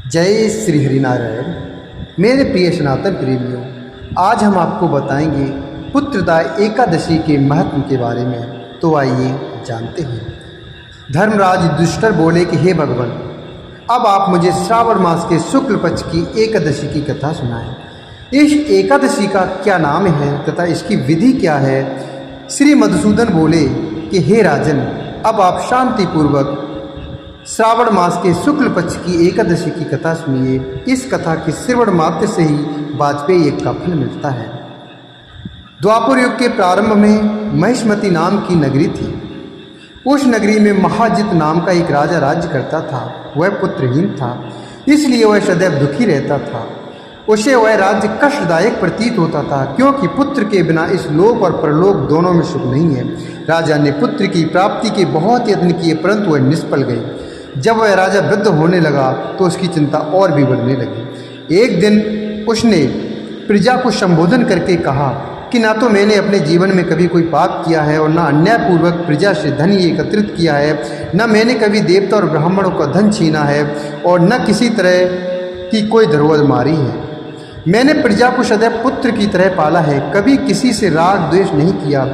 जय श्री हरिनारायण। मेरे प्रिय सनातन प्रेमियों, आज हम आपको बताएंगे पुत्रदा एकादशी के महत्व के बारे में। तो आइए जानते हैं। धर्मराज युधिष्ठिर बोले कि हे भगवान, अब आप मुझे श्रावण मास के शुक्ल पक्ष की एकादशी की कथा सुनाएं। इस एकादशी का क्या नाम है तथा इसकी विधि क्या है। श्री मधुसूदन बोले कि हे राजन, अब आप शांतिपूर्वक श्रावण मास के शुक्ल पक्ष की एकादशी की कथा सुनिए। इस कथा के श्रवण मात्र से ही वाजपेयी यज्ञ का फल मिलता है। द्वापर युग के प्रारंभ में महिष्मती नाम की नगरी थी। उस नगरी में महाजित नाम का एक राजा राज्य करता था। वह पुत्रहीन था, इसलिए वह सदैव दुखी रहता था। उसे वह राज्य कष्टदायक प्रतीत होता था, क्योंकि पुत्र के बिना इस लोक और परलोक दोनों में सुख नहीं है। राजा ने पुत्र की प्राप्ति के बहुत यत्न किए, परंतु वह निष्फल गए। जब वह राजा वृद्ध होने लगा तो उसकी चिंता और भी बढ़ने लगी। एक दिन उसने प्रजा को संबोधन करके कहा कि ना तो मैंने अपने जीवन में कभी कोई पाप किया है और न अन्यायपूर्वक प्रजा से धन एकत्रित किया है, न मैंने कभी देवता और ब्राह्मणों का धन छीना है और न किसी तरह की कोई धरोहर मारी है। मैंने प्रजा को सदैव पुत्र की तरह पाला है, कभी किसी से राग द्वेष नहीं किया,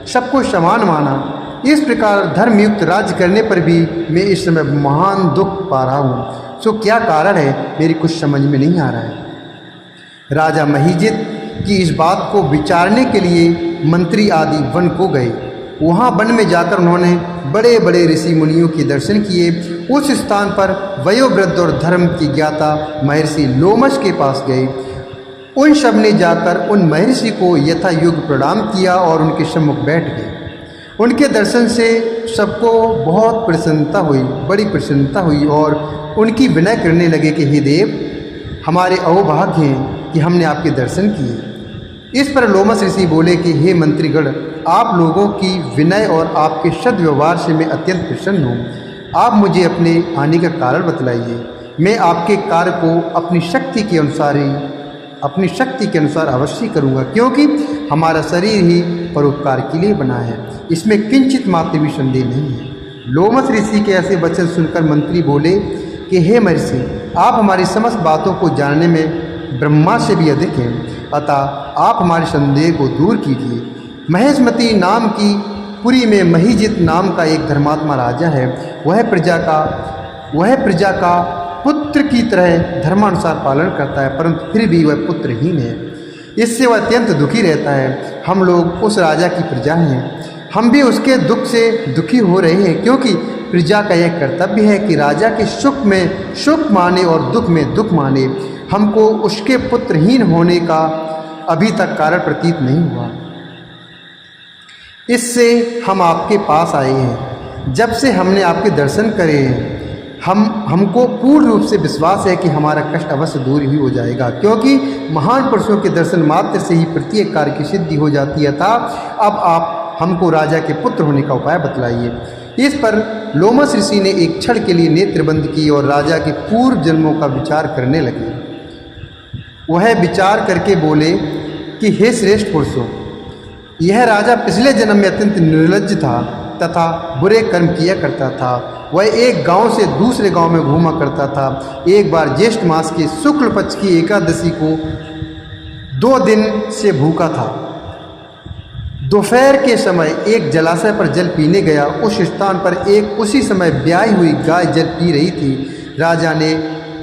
सबको समान माना। इस प्रकार धर्मयुक्त राज्य करने पर भी मैं इस समय महान दुख पा रहा हूँ। सो क्या कारण है, मेरी कुछ समझ में नहीं आ रहा है। राजा महिजित की इस बात को विचारने के लिए मंत्री आदि वन को गए। वहाँ वन में जाकर उन्होंने बड़े बड़े ऋषि मुनियों के दर्शन किए। उस स्थान पर वयोवृद्ध और धर्म की ज्ञाता महर्षि लोमश के पास गए। उन सब ने जाकर उन महर्षि को यथा युग प्रणाम किया और उनके सम्मुख बैठ गए। उनके दर्शन से सबको बहुत प्रसन्नता हुई, बड़ी प्रसन्नता हुई और उनकी विनय करने लगे कि हे देव, हमारे अहोभाग्य हैं कि हमने आपके दर्शन किए। इस पर लोमश ऋषि बोले कि हे मंत्रीगण, आप लोगों की विनय और आपके सद्व्यवहार से मैं अत्यंत प्रसन्न हूँ। आप मुझे अपने आने का कारण बतलाइए। मैं आपके कार्य को अपनी शक्ति के अनुसार अवश्य करूँगा, क्योंकि हमारा शरीर ही परोपकार के लिए बना है, इसमें किंचित मात्र भी संदेह नहीं है। लोमश ऋषि के ऐसे वचन सुनकर मंत्री बोले कि हे महर्षि, आप हमारी समस्त बातों को जानने में ब्रह्मा से भी अधिक हैं, अतः आप हमारे संदेह को दूर कीजिए। महिष्मती नाम की पुरी में महिजित नाम का एक धर्मात्मा राजा है। वह प्रजा का पुत्र की तरह धर्मानुसार पालन करता है, परंतु फिर भी वह पुत्रहीन है। इससे वह अत्यंत दुखी रहता है। हम लोग उस राजा की प्रजा हैं, हम भी उसके दुख से दुखी हो रहे हैं, क्योंकि प्रजा का यह कर्तव्य है कि राजा के सुख में सुख माने और दुख में दुख माने। हमको उसके पुत्रहीन होने का अभी तक कारण प्रतीत नहीं हुआ। इससे हम आपके पास आए हैं। जब से हमने आपके दर्शन करे हैं, हमको पूर्ण रूप से विश्वास है कि हमारा कष्ट अवश्य दूर ही हो जाएगा, क्योंकि महान पुरुषों के दर्शन मात्र से ही प्रत्येक कार्य की सिद्धि हो जाती है। था अब आप हमको राजा के पुत्र होने का उपाय बतलाइए। इस पर लोमश ऋषि ने एक क्षण के लिए नेत्र बंद की और राजा के पूर्व जन्मों का विचार करने लगे। वह विचार करके बोले कि हे श्रेष्ठ पुरुषों, यह राजा पिछले जन्म में अत्यंत निर्लज्ज था तथा बुरे कर्म किया करता था। वह एक गांव से दूसरे गांव में घूमा करता था। एक बार ज्येष्ठ मास के शुक्ल पक्ष की एकादशी को 2 दिन से भूखा था। दोपहर के समय एक जलाशय पर जल पीने गया। उस स्थान पर एक उसी समय ब्याही हुई गाय जल पी रही थी। राजा ने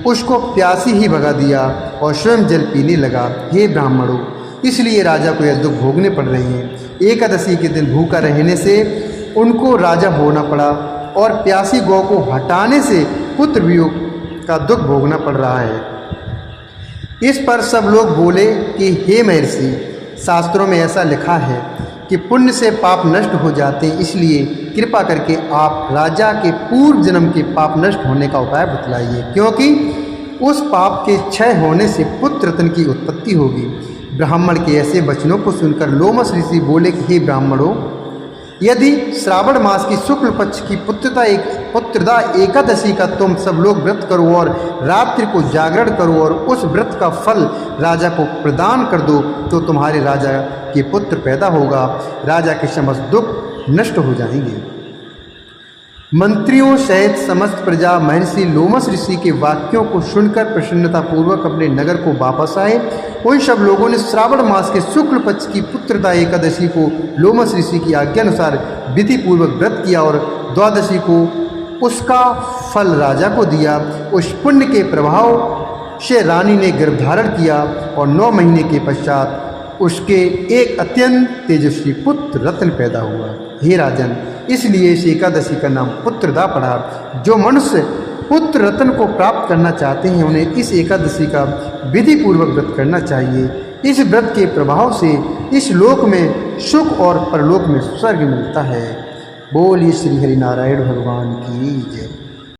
उसको प्यासी ही भगा दिया और स्वयं जल पीने लगा। हे ब्राह्मणों, इसलिए राजा को यह दुख भोगने पड़ रहे हैं। एकादशी के दिन भूखा रहने से उनको राजा होना पड़ा और प्यासी गौ को हटाने से पुत्र वियोग का दुख भोगना पड़ रहा है। इस पर सब लोग बोले कि हे महर्षि, शास्त्रों में ऐसा लिखा है कि पुण्य से पाप नष्ट हो जाते हैं, इसलिए कृपा करके आप राजा के पूर्व जन्म के पाप नष्ट होने का उपाय बतलाइए, क्योंकि उस पाप के क्षय होने से पुत्र रत्न की उत्पत्ति होगी। ब्राह्मण के ऐसे वचनों को सुनकर लोमश ऋषि बोले कि हे ब्राह्मणों, यदि श्रावण मास की शुक्ल पक्ष की पुत्रदा एकादशी का तुम सब लोग व्रत करो और रात्रि को जागरण करो और उस व्रत का फल राजा को प्रदान कर दो, तो तुम्हारे राजा के पुत्र पैदा होगा। राजा के समस्त दुख नष्ट हो जाएंगे। मंत्रियों सहित समस्त प्रजा महर्षि लोमस ऋषि के वाक्यों को सुनकर प्रसन्नतापूर्वक अपने नगर को वापस आए। उन सब लोगों ने श्रावण मास के शुक्ल पक्ष की पुत्रदा एकादशी को लोमस ऋषि की आज्ञा अनुसार विधि पूर्वक व्रत किया और द्वादशी को उसका फल राजा को दिया। उस पुण्य के प्रभाव से रानी ने गर्भधारण किया और 9 महीने के पश्चात उसके एक अत्यंत तेजस्वी पुत्र रत्न पैदा हुआ। हे राजन, इसलिए इस एकादशी का नाम पुत्रदा पड़ा। जो मनुष्य पुत्र रत्न को प्राप्त करना चाहते हैं उन्हें इस एकादशी का विधि पूर्वक व्रत करना चाहिए। इस व्रत के प्रभाव से इस लोक में सुख और परलोक में स्वर्ग मिलता है। बोलिए श्री हरिनारायण भगवान की जय।